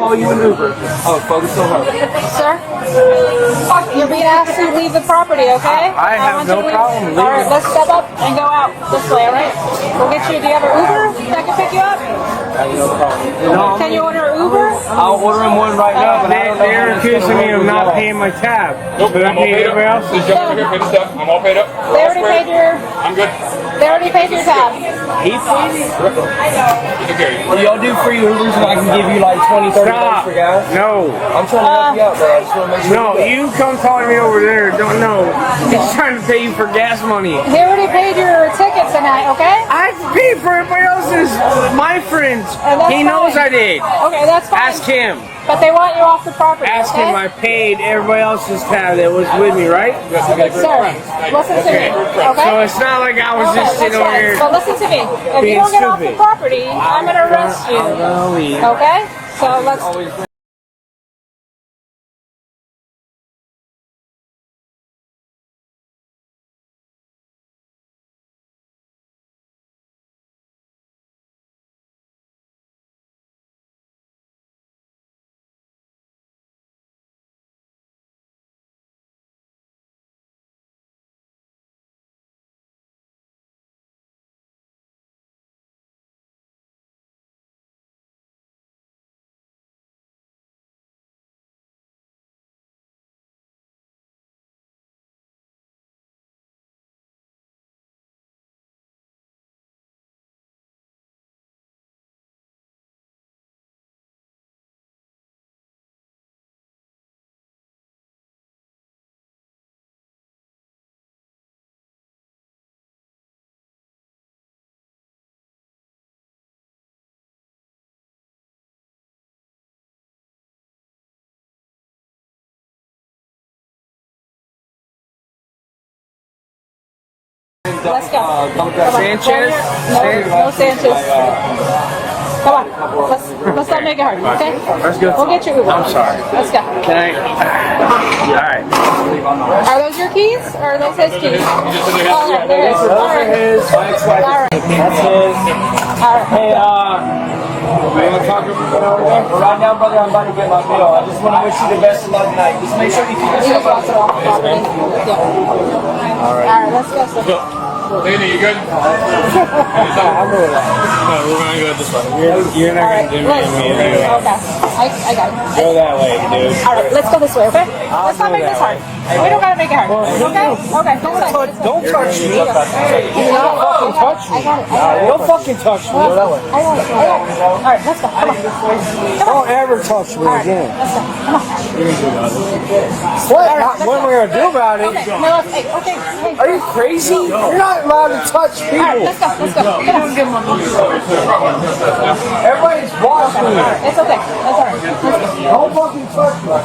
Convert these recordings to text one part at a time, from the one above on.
call you an Uber. Oh, focus so hard. Sir, you're being asked to leave the property, okay? I have no problem leaving. Alright, let's step up and go out this way, alright? We'll get you, do you have an Uber that can pick you up? No problem. Can you order an Uber? I'll order him one right now, but They're accusing me of not paying my tab. But I pay everybody else. Just jump over here, pay the stuff. I'm all paid up. They already paid your... I'm good. They already paid your tab. He paid me? Okay. do y'all do free Ubers and I can give you like 20, 30 bucks for gas? No. I'm trying to help you out, bro. I just want to make sure. No, you come calling me over there. Don't know. He's trying to pay you for gas money. They already paid your ticket tonight, okay? I paid for everybody else's. My friends. He knows I did. Okay, that's fine. Ask him. But they want you off the property, Ask okay? him. I paid everybody else's tab that was with me, right? Sir, listen to me, okay? So it's not like I was just sitting over here. But listen to me. If you being don't get off the stupid. property, I'm going to arrest you. Okay? So let's... Let's go. Sanchez? No Sanchez. Come on. Let's not make it hard, okay? Let's go. We'll get you Uber. I'm sorry. Let's go. Can I? Alright. Are those your keys or are those his keys? Oh, yeah, there it is. All right. My ex-wife. All right. That's his. All right. Hey, you want to talk over there? Right now, brother, I'm about to get my bill. I just want to wish you the best of luck tonight. Just make sure you keep You yourself just walk it off the property. Yeah. All right, let's go. So. Lady, you good? I'm doing that. No, we're going to go this way. You're not going to do me anyway. Okay. I got it. Go that way, dude. All right, let's go this way, okay? Let's not make this hard. We don't gotta make it hard. Okay? Okay. Don't touch me. Don't Don't fucking touch me. I got it. Don't fucking touch me. I got it. All right, let's go. Come on. Don't ever touch me again. Let's go. Come on. What? What am I going to do about it? Okay. No, okay. Hey. Are you crazy? You're not allowed to touch All right, people. let's go. Let's go. Come on. Everybody's watching me. It's okay. That's all right. Let's go. Don't fucking touch me.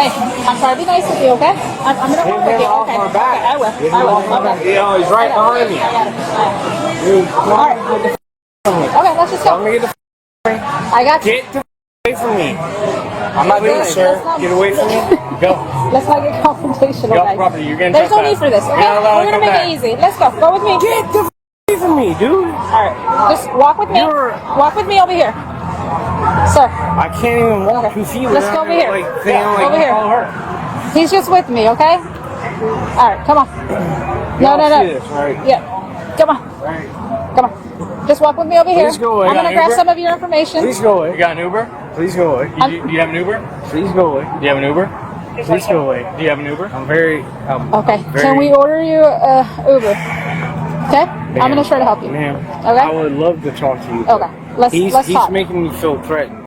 Hey, I'm trying to be nice with you, okay? I'm gonna work with you, off okay? my back. Okay, I will. Okay. You know, he's right behind me. I got it. All right. Okay, let's just go. I'm going to get the I got you. Get the away from me. I'm not doing it, sir. Get away from me. Go. Let's not get confrontational, Go guys. property. You're going to There's no need for this, okay? You're not allowed We're to gonna come make back. it easy. Let's go. Go with me. Get the away from me, dude. All right. Just walk with me. Walk with me over here. Sir. I can't even walk 2 feet. Let's go over here. Like, thing, like, Over here. her. He's just with me, okay? All right, come on. No. See this, right? Yeah. Come on. Come on. Just walk with me over here. Please go away. I'm gonna Got an grab Uber? some of your information. Please go away. You got an Uber? Please go away. Do you have an Uber? Please go away. Do you have an Uber? Please go away. Do you have an Uber? I'm very. Okay. very, Can we order you Uber? Okay. I'm gonna try to help you. Ma'am, Okay. I would love to talk to you. Okay. Let's He's talk. making me feel threatened.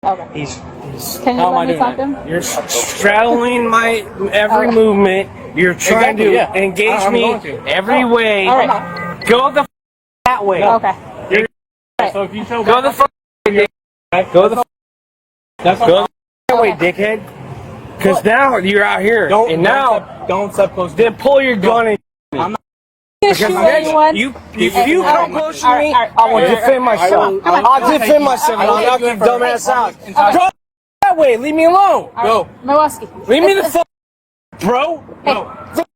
Okay. He's Can you How am I let me doing talk to that? him? You're straddling my every movement. You're trying Exactly, to yeah. engage I'm me going to. every way. All right. Go the that way. Okay. So if you show Go the way. Go the go that way, dickhead. Because now you're out here, and now don't step close. then pull your gun and You can shoot anyone. if you come close to me, Alright, I will defend myself. Come on. I'll defend myself. and I'll knock your dumb ass out. Go that way. Leave me alone. Go. Milwaukee. Leave me the fuck, bro. What's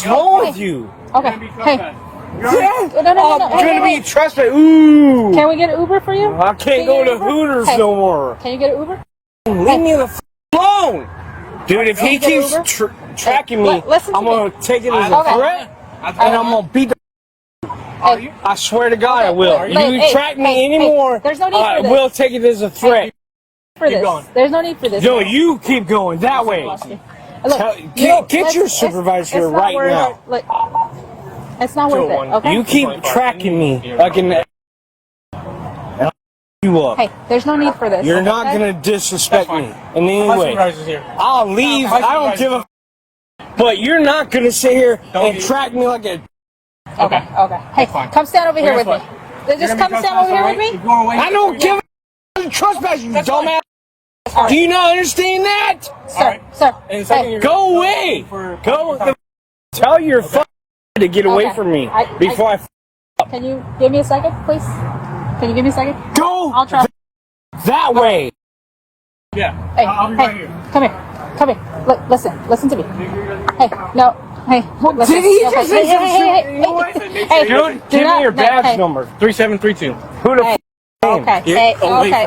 wrong with you? Okay. Hey. Yeah. No. I'm Hey, gonna hey, be trespassed. Ooh. Can we get an Uber for you? I can't go to Hooters no more. Can you get an Uber? Leave me the fuck alone. Dude, if he Can you get keeps an Uber? tracking me, Listen to I'm gonna take it as a Okay. threat, and I'm gonna beat the. Hey. I swear to God, I will. Hey, You hey, track me hey, anymore, there's no need for I this. will take it as a threat. For this. There's no need for this. No, you keep going that way. Look, Get your supervisor here right now. Look, it's not worth it. Okay. You keep tracking me like an. And I'll you up. Hey, there's no need for this. You're not okay? gonna disrespect me in any My way. supervisor's here. I'll leave. I don't give a. But you're not gonna sit here and track me like a. Okay. Hey, come stand over here with me. Just come stand over here with me. I don't give a trespass, you dumbass. Do you not understand that? Sir. Hey. Go away. Go. Tell your to get away Okay. from me before I. Can you give me a second, please? Can you give me a second? Go I'll try. that way. Yeah. Hey, I'll be right here. Come here. Look, listen to me. Hey, no. Hey, listen. Did he Okay. just say some shit? Hey, Dude, give me your badge number. 3732. Who the Hey. f*** Okay.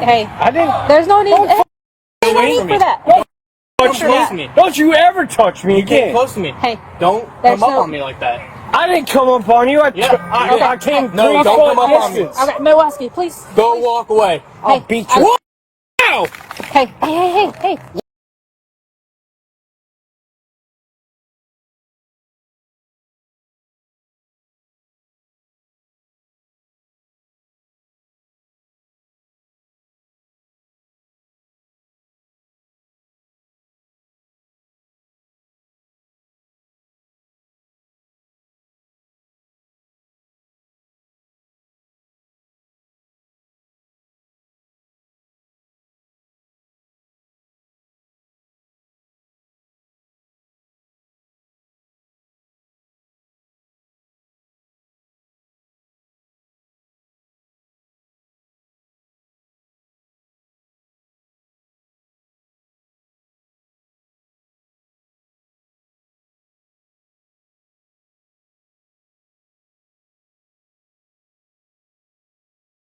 Hey. I didn't. There's no need. There's no away need from for me. that. Don't close to me. Don't you ever touch me You came again. close to me. Hey, Don't There's come up no- on me like that. I didn't come up on you. I came No, 3 don't foot come up on me. distance. Okay, Milwaukee, please. Go walk away. I'll beat you. Ow! Hey.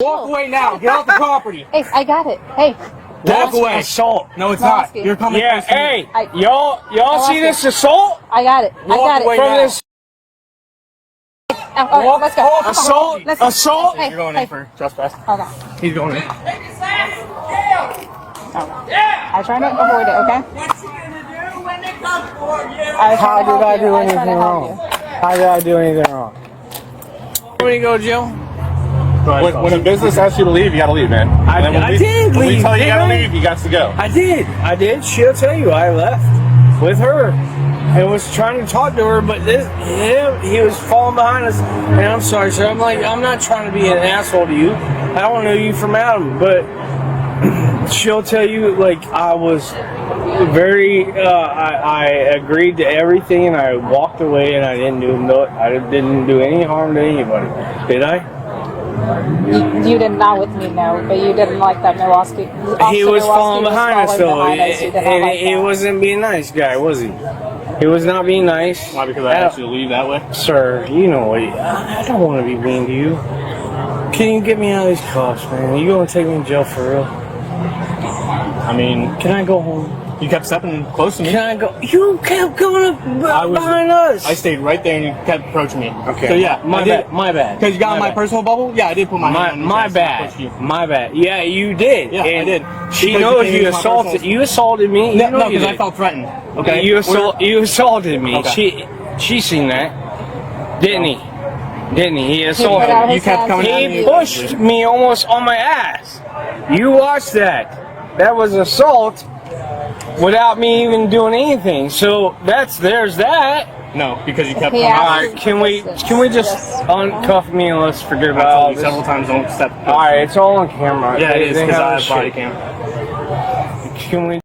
Walk away now. Get off the property. Hey, I got it. Hey. Walk away. Assault. No, it's not. Milwaukee. You're coming Yeah, close to me. hey, y'all see this assault? I got it. Walk away From now. this All right, let's go. Walk Come on. assault? Let's- Assault? Hey, You're going in for trespass. Okay. He's going in. I try not to avoid it, okay? What you gonna do when they come for you? How did I do try to anything help wrong? you. How did I do anything wrong? Where do you go, Jill? When a business asks you to leave, you gotta leave, man. I did When we leave, tell you you didn't gotta I? leave, you got to go. I did. She'll tell you I left with her. I was trying to talk to her, but he was falling behind us. And I'm sorry, sir. I'm like, I'm not trying to be an asshole to you. I don't know you from Adam, but she'll tell you, like, I was very, I agreed to everything, and I walked away, and I didn't do any harm to anybody. Did I? You did not with me, no, but you didn't like that Milwaukee. He was falling behind us, though. And He wasn't being a nice guy, was he? He was not being nice. Why? Because I asked you to leave that way? Sir, you know what? I don't want to be mean to you. Can you get me out of these cuffs, man? You gonna take me to jail for real? I mean, Can I go home? you kept stepping close to me. Can I go? You kept coming up behind us. I stayed right there and you kept approaching me. Okay. So yeah, My bad. Because you got in my bad. personal bubble? Yeah, I did put my hand on your My chest and pushed bad. you. My bad. Yeah, you did. Yeah, I And did. She Because knows you you came into my assaulted. personal- You assaulted me. You No, know you because I did. felt threatened. Okay. You assaulted me. Okay. She seen that, didn't he? He put assaulted out me. You kept coming at He me. pushed me almost on my ass. You watched that. that was assault without me even doing anything. So there's that. No, because you kept He coming asked out. Alright, can we just uncuff me and let's forget I about all told you this? several times, don't step. Alright, it's all on camera. Yeah, it is, They because I have have body shit. cam. Can we?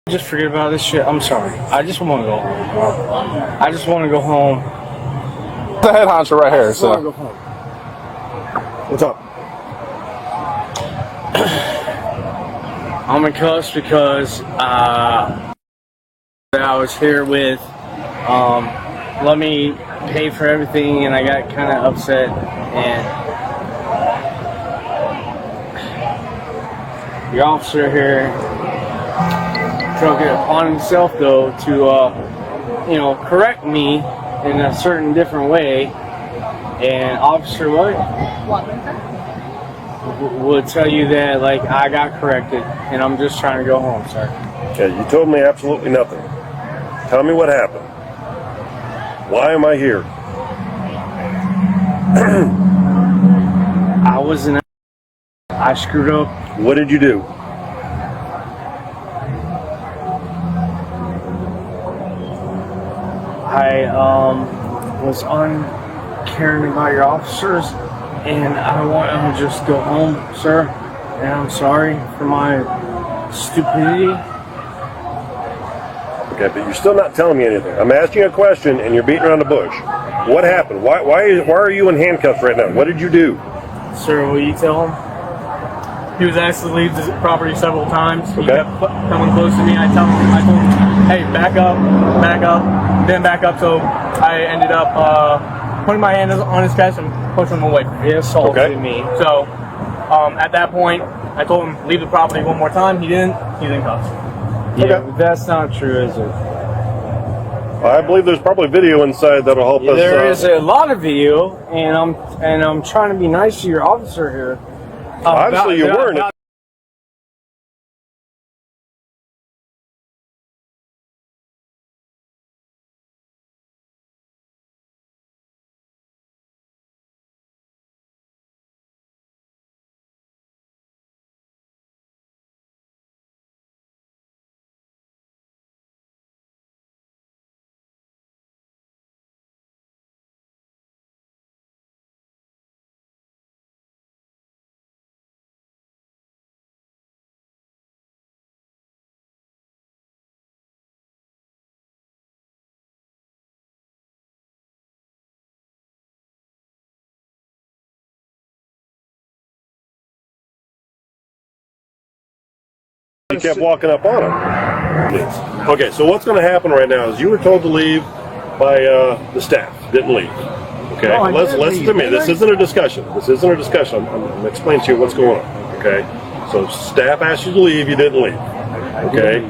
Just forget about this shit. I'm sorry. I just want to go home. I just want to go home. The head honcho right here. I want to So go home. what's up? I'm in cuffs because I was here with let me pay for everything, and I got kind of upset, and the officer here took it upon himself though to correct me in a certain different way, and Officer what would tell you that like I got corrected and I'm just trying to go home, sir. Okay, you told me absolutely nothing. Tell me what happened. Why am I here? I wasn't. I screwed up. What did you do? I was uncaring about your officers, and I want to just go home, sir. And I'm sorry for my stupidity. Okay, but you're still not telling me anything. I'm asking you a question, and you're beating around the bush. What happened? Why are you in handcuffs right now? What did you do? Sir, will you tell him? He was asked to leave the property several times. He Okay. kept coming close to me. I told him, hey, back up, then back up. So I ended up putting my hand on his chest and pushing him away from me. He assaulted Okay. me. So at that point, I told him leave the property one more time. He didn't. He's in cuffs. Yeah, Okay. but that's not true, is it? I believe there's probably video inside that'll help us. There is a lot of video, and I'm trying to be nice to your officer here. Obviously, you weren't. You kept walking up on him. Okay, so what's going to happen right now is you were told to leave by the staff. Didn't leave. Okay, No, I didn't listen to leave. me. This isn't a discussion. This isn't a discussion. I'm explaining to you what's going on. Okay, so staff asked you to leave. You didn't leave. Okay.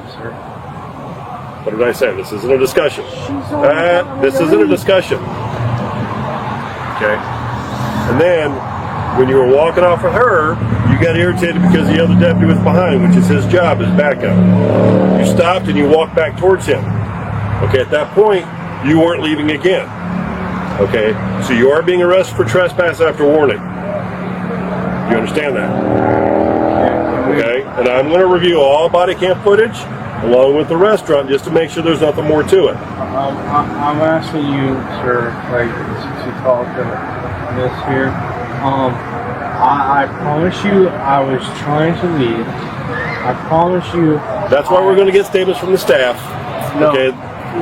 What did I say? This isn't a discussion. This isn't a discussion. Okay. And then when you were walking off with her, you got irritated because the other deputy was behind, which is his job, his backup. You stopped and you walked back towards him. Okay, at that point, you weren't leaving again. Okay, so you are being arrested for trespass after warning. You understand that? Okay, and I'm going to review all body cam footage along with the restaurant just to make sure there's nothing more to it. I'm asking you, sir, like to talk to this here. I promise you, I was trying to leave. I promise you. That's why we're going to get statements from the staff. No. Okay,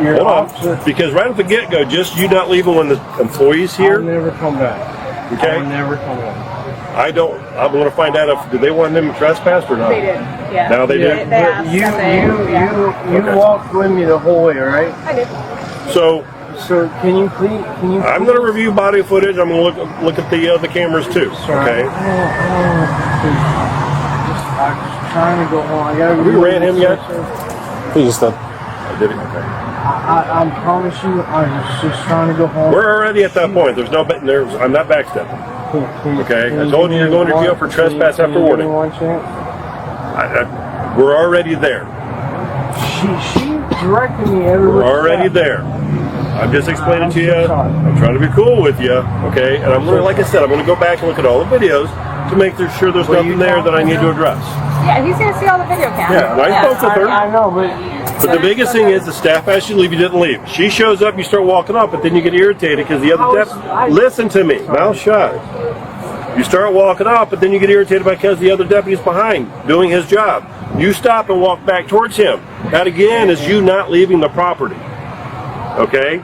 your Hold officer. on. Because right at the get-go, just you not leaving when the employee's I'll here, never come back. okay? I'll never come back. I'm going to find out if, did they want them trespassed or not? They did. Yeah. Now they Yeah, do? They but asked you that they- you Okay. walked with me the whole way, right? I did. So So can you please? I'm going to review body footage. I'm going to look at the cameras too, okay? I'm just trying to go home. I gotta. Have you ran him yet? He just I did it, okay. I promise you, I was just trying to go home. We're already at that point. There's no, I'm not backstepping. Okay, I told you you're going to jail for trespass after warning. One chance. We're already there. She directed me everywhere. We're already there. I'm just explaining to you. I'm trying to be cool with you, okay? And I'm going to, like I said, I'm going to go back and look at all the videos to make sure there's nothing there that I need to address. Yeah, he's gonna see all the video cams. Yeah, and I spoke with her. I know, But the biggest thing is the staff asked you to leave, you didn't leave. She shows up, you start walking up, but then you get irritated because the other deputy. Listen to me, mouth shut. You start walking up, but then you get irritated because the other deputy's behind doing his job. You stop and walk back towards him. That again is you not leaving the property. Okay?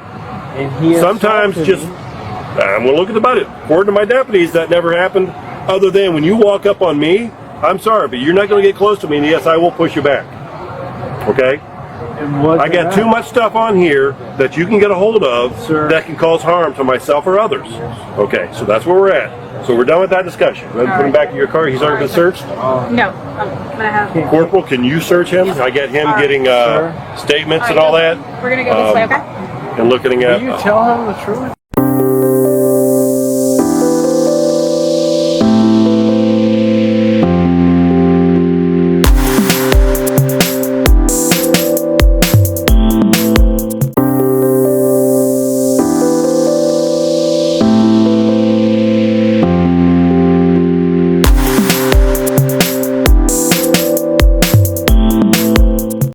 And he Sometimes assaulted just, me. I'm going to look at the budget. According to my deputies, that never happened. Other than when you walk up on me, I'm sorry, but you're not going to get close to me, and yes, I will push you back. Okay? I got too much stuff on here that you can get a hold of that can cause harm to myself or others. Okay, so that's where we're at. So we're done with that discussion. Go ahead and put him back in your car. He's already been searched. No, I'm gonna have. Corporal, can you search him? I get him getting statements and all that. We're gonna go this way, okay? And looking at. Will you tell him the truth?